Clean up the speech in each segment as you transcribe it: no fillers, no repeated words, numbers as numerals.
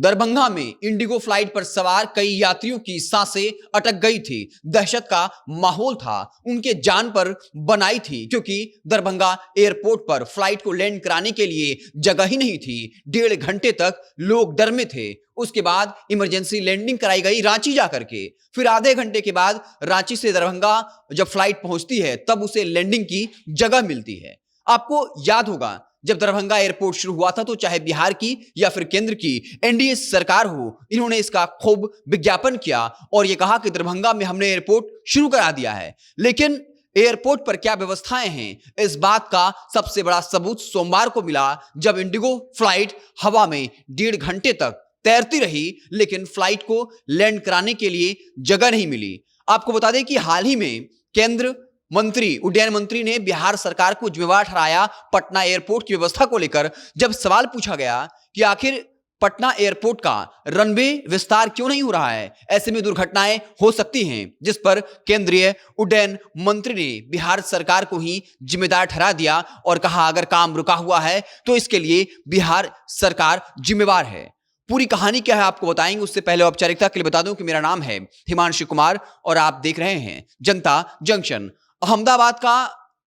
दरभंगा में Indigo flight पर सवार कई यात्रियों की सांसें अटक गई थी। दहशत का माहौल था, उनके जान पर बनाई थी, क्योंकि दरभंगा एयरपोर्ट पर फ्लाइट को लैंड कराने के लिए जगह ही नहीं थी। 1.5 घंटे तक लोग डर में थे। उसके बाद इमरजेंसी लैंडिंग कराई गई रांची जाकर के। फिर आधे घंटे के बाद रांची से दरभंगा जब फ्लाइट पहुंचती है तब उसे लैंडिंग की जगह मिलती है। आपको याद होगा, जब दरभंगा एयरपोर्ट शुरू हुआ था तो चाहे बिहार की या फिर केंद्र की एनडीए सरकार हो, इन्होंने इसका खूब विज्ञापन किया और यह कहा कि दरभंगा में हमने एयरपोर्ट शुरू करा दिया है। लेकिन एयरपोर्ट पर क्या व्यवस्थाएं हैं, इस बात का सबसे बड़ा सबूत सोमवार को मिला, जब इंडिगो फ्लाइट हवा में 1.5 घंटे तक तैरती रही, लेकिन फ्लाइट को लैंड कराने के लिए जगह नहीं मिली। आपको बता दें कि हाल ही में केंद्र मंत्री, उड्डयन मंत्री ने बिहार सरकार को जिम्मेवार ठहराया पटना एयरपोर्ट की व्यवस्था को लेकर। जब सवाल पूछा गया कि आखिर पटना एयरपोर्ट का रनवे विस्तार क्यों नहीं हो रहा है, ऐसे में दुर्घटनाएं हो सकती हैं, जिस पर केंद्रीय उड्डयन मंत्री ने बिहार सरकार को ही जिम्मेदार ठहरा दिया और कहा अगर काम रुका हुआ है तो इसके लिए बिहार सरकार जिम्मेवार है। पूरी कहानी क्या है आपको बताएंगे, उससे पहले औपचारिकता के लिए बता दूं कि मेरा नाम है हिमांशु कुमार और आप देख रहे हैं जनता जंक्शन। अहमदाबाद का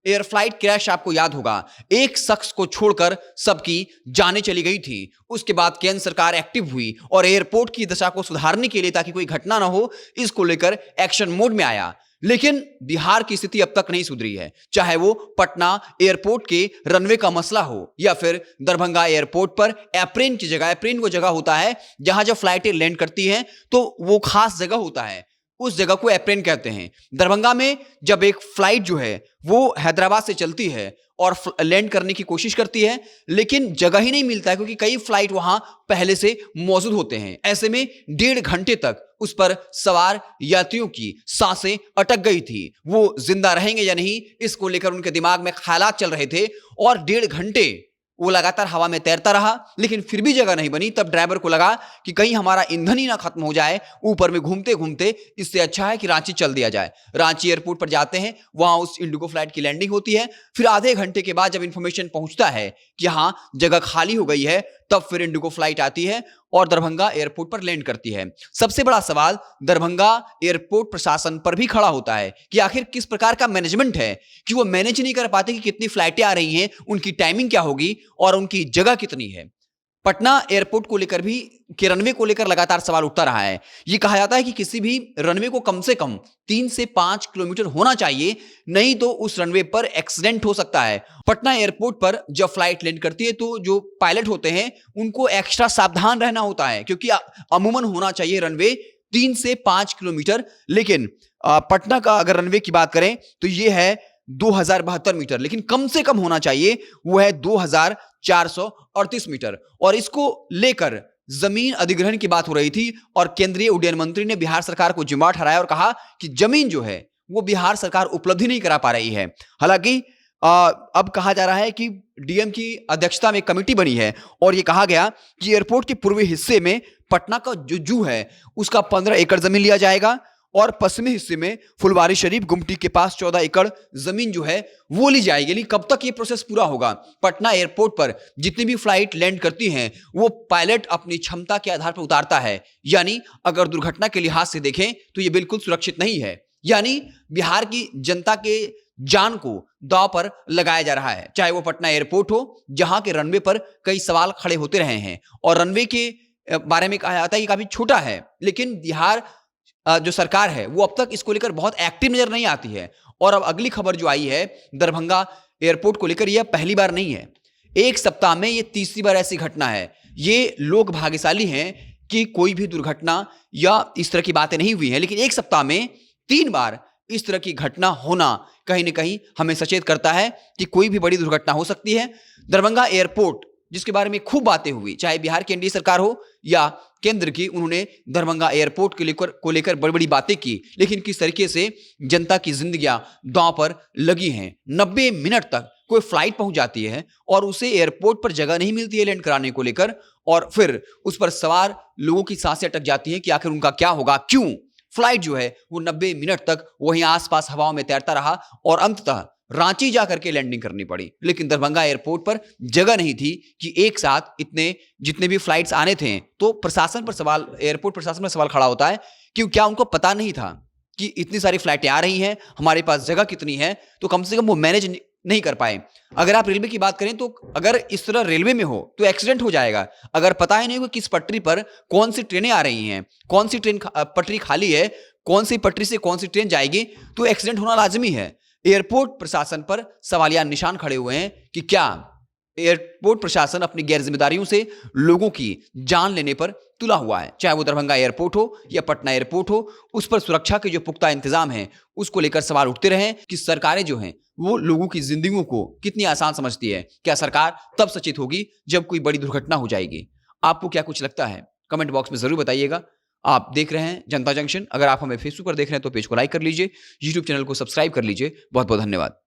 एयर फ्लाइट क्रैश आपको याद होगा, एक शख्स को छोड़कर सबकी जानें चली गई थी। उसके बाद केंद्र सरकार एक्टिव हुई और एयरपोर्ट की दशा को सुधारने के लिए, ताकि कोई घटना ना हो, इसको लेकर एक्शन मोड में आया। लेकिन बिहार की स्थिति अब तक नहीं सुधरी है, चाहे वो पटना एयरपोर्ट के रनवे का मसला हो या फिर दरभंगा एयरपोर्ट पर एप्रेन की जगह, एप्रेन वो जगह होता है जहां जब फ्लाइटें लैंड करती हैं तो वो खास जगह होता है, उस जगह को एप्रेन कहते हैं। दरभंगा में जब एक फ्लाइट जो है वो हैदराबाद से चलती है और लैंड करने की कोशिश करती है, लेकिन जगह ही नहीं मिलता है, क्योंकि कई फ्लाइट वहां पहले से मौजूद होते हैं। ऐसे में 1.5 घंटे तक उस पर सवार यात्रियों की सांसें अटक गई थी। वो जिंदा रहेंगे या नहीं, इसको लेकर उनके दिमाग में ख्यालात चल रहे थे और 1.5 घंटे वो लगातार हवा में तैरता रहा, लेकिन फिर भी जगह नहीं बनी। तब ड्राइवर को लगा कि कहीं हमारा ईंधन ही ना खत्म हो जाए ऊपर में घूमते घूमते, इससे अच्छा है कि रांची चल दिया जाए। रांची एयरपोर्ट पर जाते हैं, वहां उस इंडिगो फ्लाइट की लैंडिंग होती है। फिर आधे घंटे के बाद जब इंफॉर्मेशन पहुंचता है कि हाँ जगह खाली हो गई है, तब फिर इंडिगो फ्लाइट आती है और दरभंगा एयरपोर्ट पर लैंड करती है। सबसे बड़ा सवाल दरभंगा एयरपोर्ट प्रशासन पर भी खड़ा होता है कि आखिर किस प्रकार का मैनेजमेंट है कि वो मैनेज नहीं कर पाते कि कितनी फ्लाइटें आ रही हैं, उनकी टाइमिंग क्या होगी और उनकी जगह कितनी है। पटना एयरपोर्ट को लेकर भी, के रनवे को लेकर लगातार सवाल उठता रहा है। यह कहा जाता है कि किसी भी रनवे को कम से कम 3 से 5 किलोमीटर होना चाहिए, नहीं तो उस रनवे पर एक्सीडेंट हो सकता है। पटना एयरपोर्ट पर जब फ्लाइट लैंड करती है तो जो पायलट होते हैं उनको एक्स्ट्रा सावधान रहना होता है, क्योंकि अमूमन होना चाहिए रनवे 3 से 5 किलोमीटर, लेकिन पटना का अगर रनवे की बात करें तो यह है 2072 मीटर, लेकिन कम से कम होना चाहिए वो है 2438 मीटर। और इसको लेकर जमीन अधिग्रहण की बात हो रही थी और केंद्रीय उड्डयन मंत्री ने बिहार सरकार को जिम्मेदार ठहराया और कहा कि जमीन जो है वो बिहार सरकार उपलब्धि नहीं करा पा रही है। हालांकि अब कहा जा रहा है कि डीएम की अध्यक्षता में कमेटी बनी है और यह कहा गया कि एयरपोर्ट के पूर्वी हिस्से में पटना का जो जू है उसका 15 एकड़ जमीन लिया जाएगा और पश्चिमी हिस्से में फुलवारी शरीफ गुमटी के पास 14 एकड़ जमीन जो है वो ली जाएगी। लेकिन कब तक ये प्रोसेस पूरा होगा? पटना एयरपोर्ट पर जितनी भी फ्लाइट लैंड करती हैं वो पायलट अपनी क्षमता के आधार पर उतारता है, यानी अगर दुर्घटना के लिहाज से देखें तो ये बिल्कुल सुरक्षित नहीं है। यानी बिहार की जनता के जान को दांव पर लगाया जा रहा है, चाहे वो पटना एयरपोर्ट हो जहां के रनवे पर कई सवाल खड़े होते रहे हैं और रनवे के बारे में कहा जाता है कि काफी छोटा है, लेकिन बिहार जो सरकार है वो अब तक इसको लेकर बहुत एक्टिव नजर नहीं आती है। और अब अगली खबर जो आई है दरभंगा एयरपोर्ट को लेकर, यह पहली बार नहीं है, एक सप्ताह में यह तीसरी बार ऐसी घटना है। ये लोग भाग्यशाली हैं कि कोई भी दुर्घटना या इस तरह की बातें नहीं हुई हैं, लेकिन एक सप्ताह में 3 बार इस तरह की घटना होना कहीं ना कहीं हमें सचेत करता है कि कोई भी बड़ी दुर्घटना हो सकती है। दरभंगा एयरपोर्ट जिसके बारे में खूब बातें हुई, चाहे बिहार की एनडीए सरकार हो या केंद्र की, उन्होंने दरभंगा एयरपोर्ट को लेकर बड़ी बड़ी बातें की, लेकिन किस तरीके से जनता की जिंदगियां दांव पर लगी हैं। 90 मिनट तक कोई फ्लाइट पहुंच जाती है और उसे एयरपोर्ट पर जगह नहीं मिलती है लैंड कराने को लेकर, और फिर उस पर सवार लोगों की सांसें अटक जाती हैं कि आखिर उनका क्या होगा, क्यों फ्लाइट जो है वो 90 मिनट तक वहीं आसपास हवाओं में तैरता रहा और अंततः रांची जाकर के लैंडिंग करनी पड़ी। लेकिन दरभंगा एयरपोर्ट पर जगह नहीं थी कि एक साथ इतने जितने भी फ्लाइट्स आने थे। तो प्रशासन पर सवाल, एयरपोर्ट प्रशासन पर सवाल खड़ा होता है कि क्या उनको पता नहीं था कि इतनी सारी फ्लाइटें आ रही हैं, हमारे पास जगह कितनी है, तो कम से कम वो मैनेज नहीं कर पाए। अगर आप रेलवे की बात करें तो अगर इस तरह रेलवे में हो तो एक्सीडेंट हो जाएगा। अगर पता ही नहीं हो कि किस पटरी पर कौन सी ट्रेनें आ रही हैं, कौन सी ट्रेन पटरी खाली है, कौन सी पटरी से कौन सी ट्रेन जाएगी, तो एक्सीडेंट होना लाजमी है। एयरपोर्ट प्रशासन पर सवालिया निशान खड़े हुए हैं कि क्या एयरपोर्ट प्रशासन अपनी गैर जिम्मेदारियों से लोगों की जान लेने पर तुला हुआ है। चाहे वो दरभंगा एयरपोर्ट हो या पटना एयरपोर्ट हो, उस पर सुरक्षा के जो पुख्ता इंतजाम हैं उसको लेकर सवाल उठते रहे कि सरकारें जो हैं वो लोगों की जिंदगियों को कितनी आसान समझती है। क्या सरकार तब सचेत होगी जब कोई बड़ी दुर्घटना हो जाएगी? आपको क्या कुछ लगता है? कमेंट बॉक्स में जरूर बताइएगा। आप देख रहे हैं जनता जंक्शन। अगर आप हमें फेसबुक पर देख रहे हैं तो पेज को लाइक कर लीजिए, यूट्यूब चैनल को सब्सक्राइब कर लीजिए। बहुत बहुत धन्यवाद।